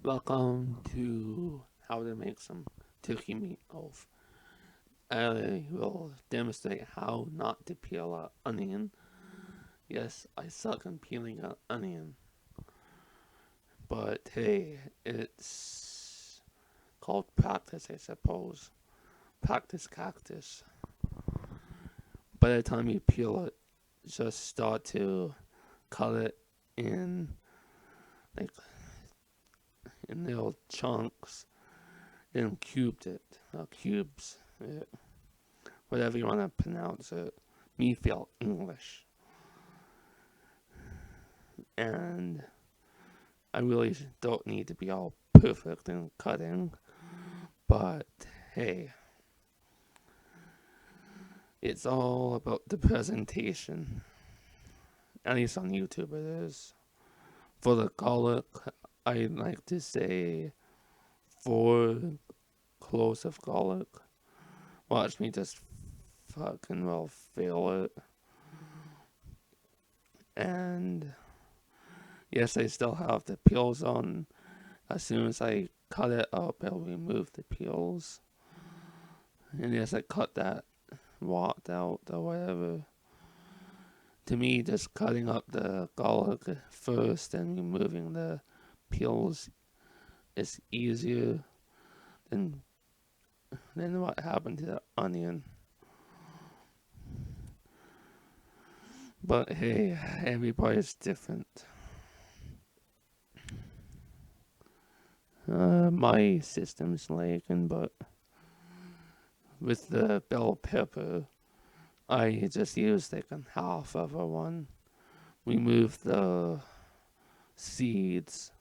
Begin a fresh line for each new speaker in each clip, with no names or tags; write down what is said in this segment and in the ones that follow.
Welcome to how to make some turkey meatloaf. I will demonstrate how not to peel an onion. Yes, I suck in peeling an onion, but hey, it's called practice, I suppose. Practice cactus. By the time you peel it, just start to cut it in like in little chunks, then cubes, whatever you want to pronounce it. Me feel English. And I really don't need to be all perfect in cutting, but hey, it's all about the presentation. At least on YouTube it is. For the garlic, I like to say 4 cloves of garlic. Watch me just fucking well fail it. And yes, I still have the peels on. As soon as I cut it up, I'll remove the peels. And yes, I cut that walked out or whatever. To me, just cutting up the garlic first and removing the peels is easier than what happened to the onion. But hey, everybody's different. My system's lagging, but with the bell pepper, I just used like a half of a one. Remove the seeds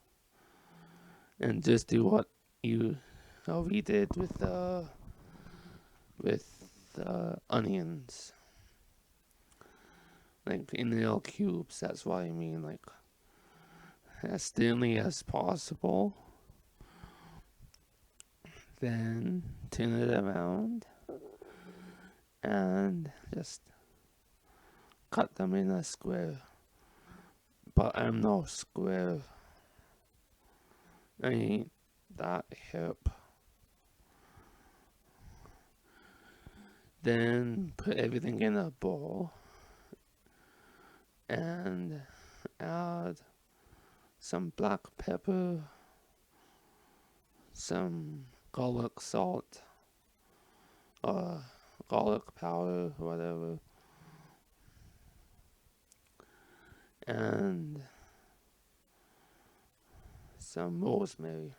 and just do what we did with the onions, like in little cubes. That's what I mean, like as thinly as possible. Then turn it around and just cut them in a square. But I'm no square. I ain't that hip. Then put everything in a bowl and add some black pepper, some garlic salt, or garlic powder, whatever, and some rosemary.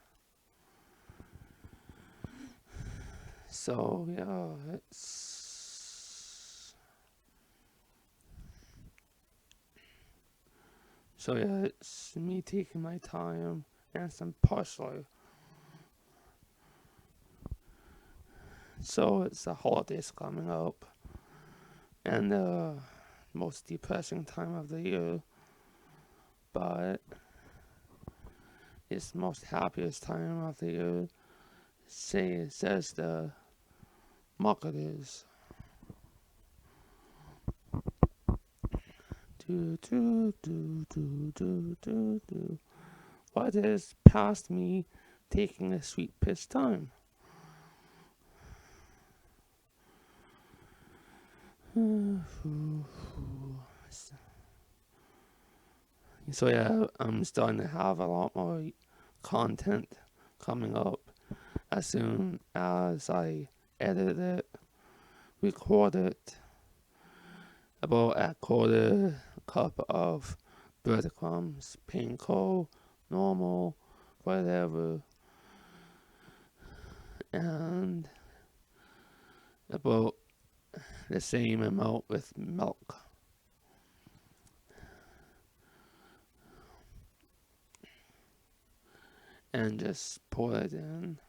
So yeah, it's me taking my time and some parsley. So it's the holidays coming up, and the most depressing time of the year, but it's the most happiest time of the year. Says the marketers. Do. What is past me taking a sweet piss time? So yeah, I'm starting to have a lot more content coming up as soon as I edit it, record it. About a quarter cup of breadcrumbs, panko, normal, whatever, and about the same amount with milk. And just pour it in.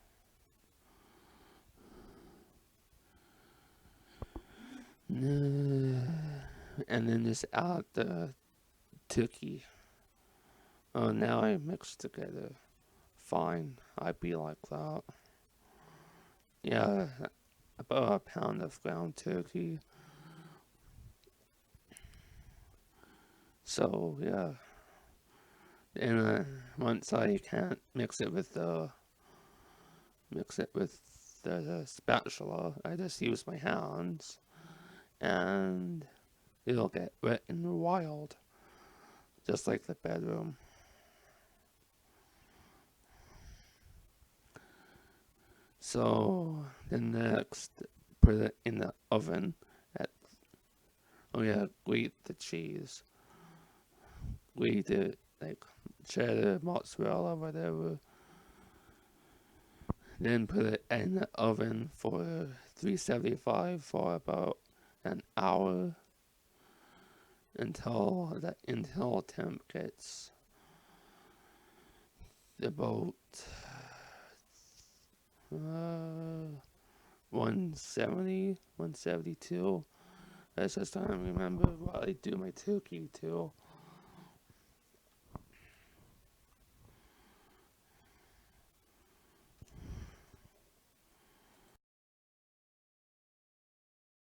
And then just add the turkey. Oh, now I mix together. Fine, I'd be like that. Yeah, about a pound of ground turkey. So yeah, And once I can't mix it with the spatula, I just use my hands, and it'll get wet and wild, just like the bedroom. So then next, put it in the oven at, oh yeah, grate the cheese. Grate it like cheddar, mozzarella, whatever. Then put it in the oven for 375 for about an hour until temp gets about 170, 172. That's just trying to remember what I do my turkey to.